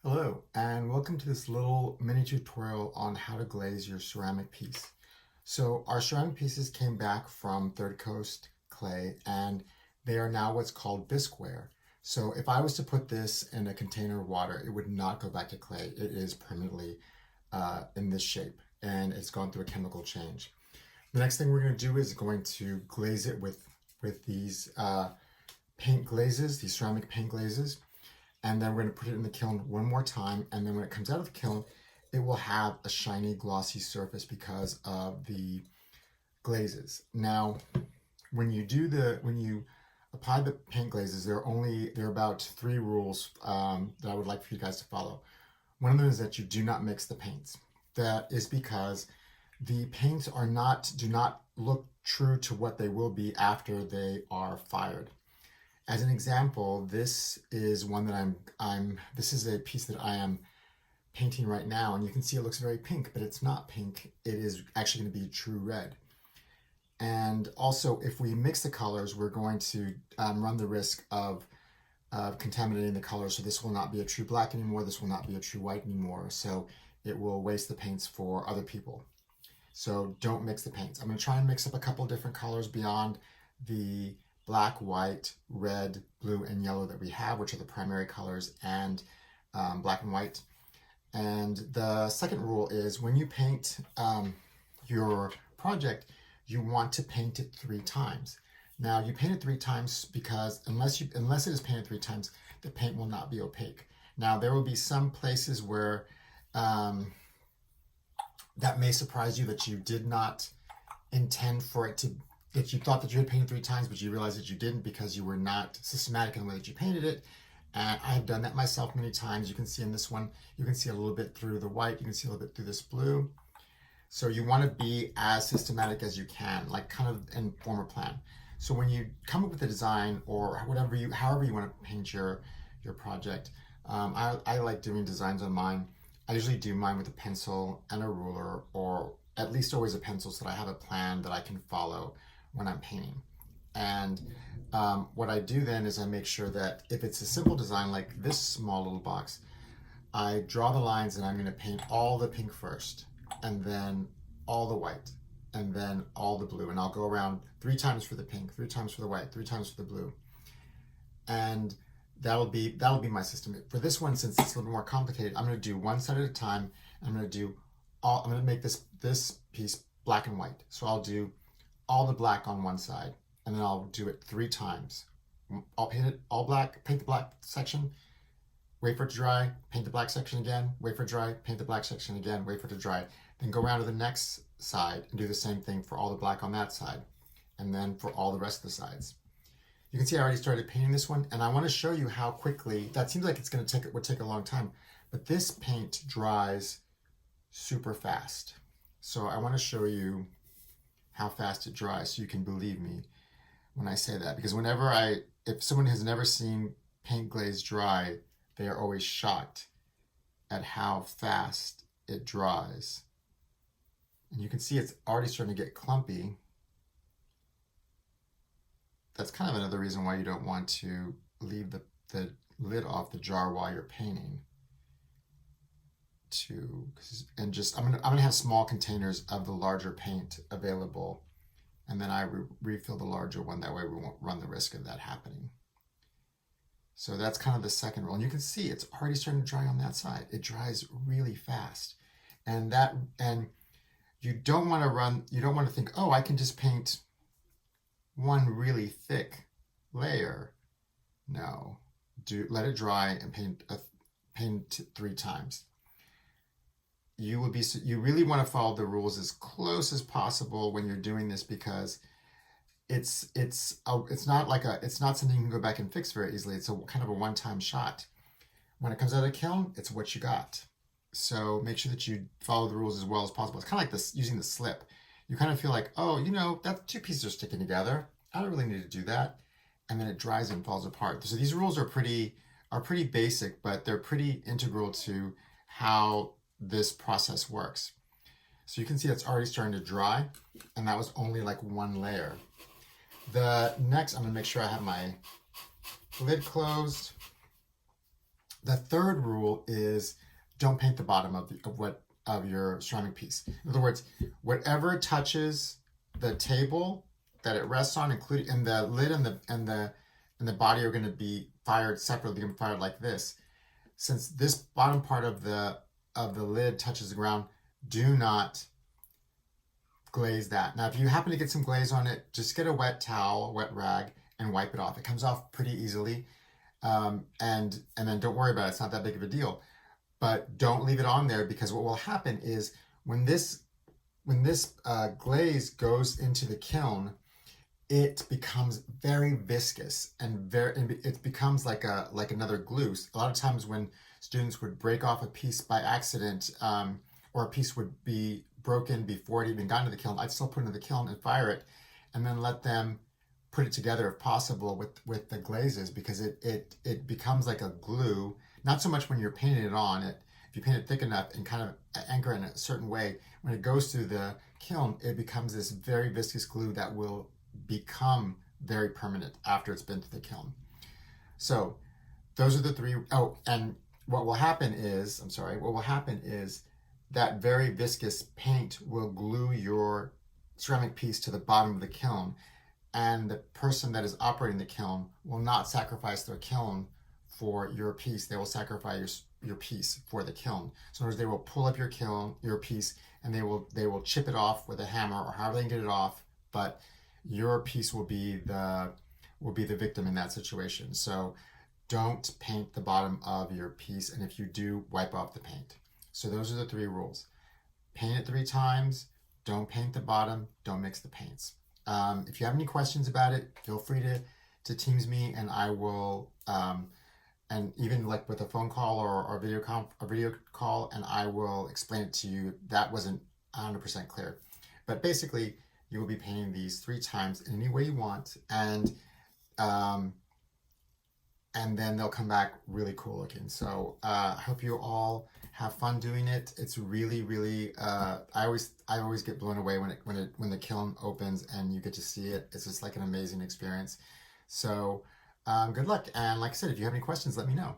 Hello, and welcome to this little mini tutorial on how to glaze your ceramic piece. So our ceramic pieces came back from Third Coast Clay, and they are now what's called Bisque Ware. So if I was to put this in a container of water, it would not go back to clay. It is permanently in this shape, and it's gone through a chemical change. The next thing we're going to do is going to glaze it with these paint glazes, these ceramic paint glazes. And then we're going to put it in the kiln one more time, and then when it comes out of the kiln, it will have a shiny, glossy surface because of the glazes. Now, when you apply the paint glazes, there are about 3 rules that I would like for you guys to follow. One of them is that you do not mix the paints. That is because the paints do not look true to what they will be after they are fired. As an example, this is one that this is a piece that I am painting right now, and you can see it looks very pink, but it's not pink. It is actually going to be true red. And also, if we mix the colors, we're going to run the risk of contaminating the colors. So this will not be a true black anymore. This will not be a true white anymore. So it will waste the paints for other people. So don't mix the paints. I'm going to try and mix up a couple different colors beyond the black, white, red, blue, and yellow that we have, which are the primary colors, and black and white. And the second rule is when you paint your project, you want to paint it 3 times. Now you paint it 3 times because unless it is painted 3 times, the paint will not be opaque. Now there will be some places where that may surprise you, that you did not intend for it to, that you thought that you had painted 3 times, but you realized that you didn't because you were not systematic in the way that you painted it. And I have done that myself many times. You can see in this one, you can see a little bit through the white, you can see a little bit through this blue. So you want to be as systematic as you can, like kind of and form a plan. So when you come up with a design or however you want to paint your project, I like doing designs on mine. I usually do mine with a pencil and a ruler, or at least always a pencil, so that I have a plan that I can follow when I'm painting. And what I do then is I make sure that if it's a simple design like this small little box, I draw the lines and I'm going to paint all the pink first, and then all the white, and then all the blue. And I'll go around 3 times for the pink, 3 times for the white, 3 times for the blue. And that'll be my system. For this one, since it's a little more complicated, I'm going to do one side at a time. I'm going to make this piece black and white. So I'll do all the black on one side, and then I'll do it 3 times. I'll paint it all black, paint the black section, wait for it to dry, paint the black section again, wait for it to dry, paint the black section again, wait for it to dry. Then go around to the next side and do the same thing for all the black on that side, and then for all the rest of the sides. You can see I already started painting this one, and I want to show you how quickly, that seems like would take a long time, but this paint dries super fast. So I want to show you how fast it dries so you can believe me when I say that, because if someone has never seen paint glaze dry, they are always shocked at how fast it dries. And you can see it's already starting to get clumpy. That's kind of another reason why you don't want to leave the lid off the jar while you're painting. I'm gonna have small containers of the larger paint available, and then I refill the larger one. That way we won't run the risk of that happening. So that's kind of the second rule. And you can see it's already starting to dry on that side. It dries really fast. And you don't want to think, oh, I can just paint one really thick layer. No, let it dry and paint 3 times. You really want to follow the rules as close as possible when you're doing this, because it's not something you can go back and fix very easily. It's a kind of a one-time shot. When it comes out of the kiln, it's what you got. So make sure that you follow the rules as well as possible. It's kind of like this, using the slip. You kind of feel like, oh, that 2 pieces are sticking together. I don't really need to do that. And then it dries and falls apart. So these rules are pretty basic, but they're pretty integral to how this process works. So you can see it's already starting to dry, and that was only like 1 layer. The next, I'm going to make sure I have my lid closed. The third rule is don't paint the bottom of your ceramic piece. In other words, whatever touches the table that it rests on, including and the lid and the body are going to be fired separately, and fired like this. Since this bottom part of the lid touches the ground, do not glaze that. Now, if you happen to get some glaze on it, just get a wet towel, wet rag, and wipe it off. It comes off pretty easily, and then don't worry about it. It's not that big of a deal. But don't leave it on there, because what will happen is when this glaze goes into the kiln, it becomes very viscous and it becomes like another glue. A lot of times when students would break off a piece by accident, or a piece would be broken before it even got into the kiln, I'd still put it in the kiln and fire it, and then let them put it together if possible with the glazes, because it becomes like a glue. Not so much when you're painting it on. If you paint it thick enough and kind of anchor it in a certain way, when it goes through the kiln, it becomes this very viscous glue that will become very permanent after it's been through the kiln. So those are the three. Oh, and what will happen is that very viscous paint will glue your ceramic piece to the bottom of the kiln, and the person that is operating the kiln will not sacrifice their kiln for your piece. They will sacrifice your piece for the kiln. So in other words, they will pull up your piece, and they will chip it off with a hammer or however they can get it off, but your piece will be the victim in that situation. So don't paint the bottom of your piece, and if you do, wipe off the paint. So those are the three rules. Paint it 3 times, don't paint the bottom, don't mix the paints. If you have any questions about it, feel free to Teams me, and I will, and even like with a phone call or a video call, and I will explain it to you. That wasn't 100% clear. But basically, you will be painting these 3 times in any way you want, and then they'll come back really cool looking. So I hope you all have fun doing it. It's really, really, I always get blown away when the kiln opens and you get to see it. It's just like an amazing experience. So good luck. And like I said, if you have any questions, let me know.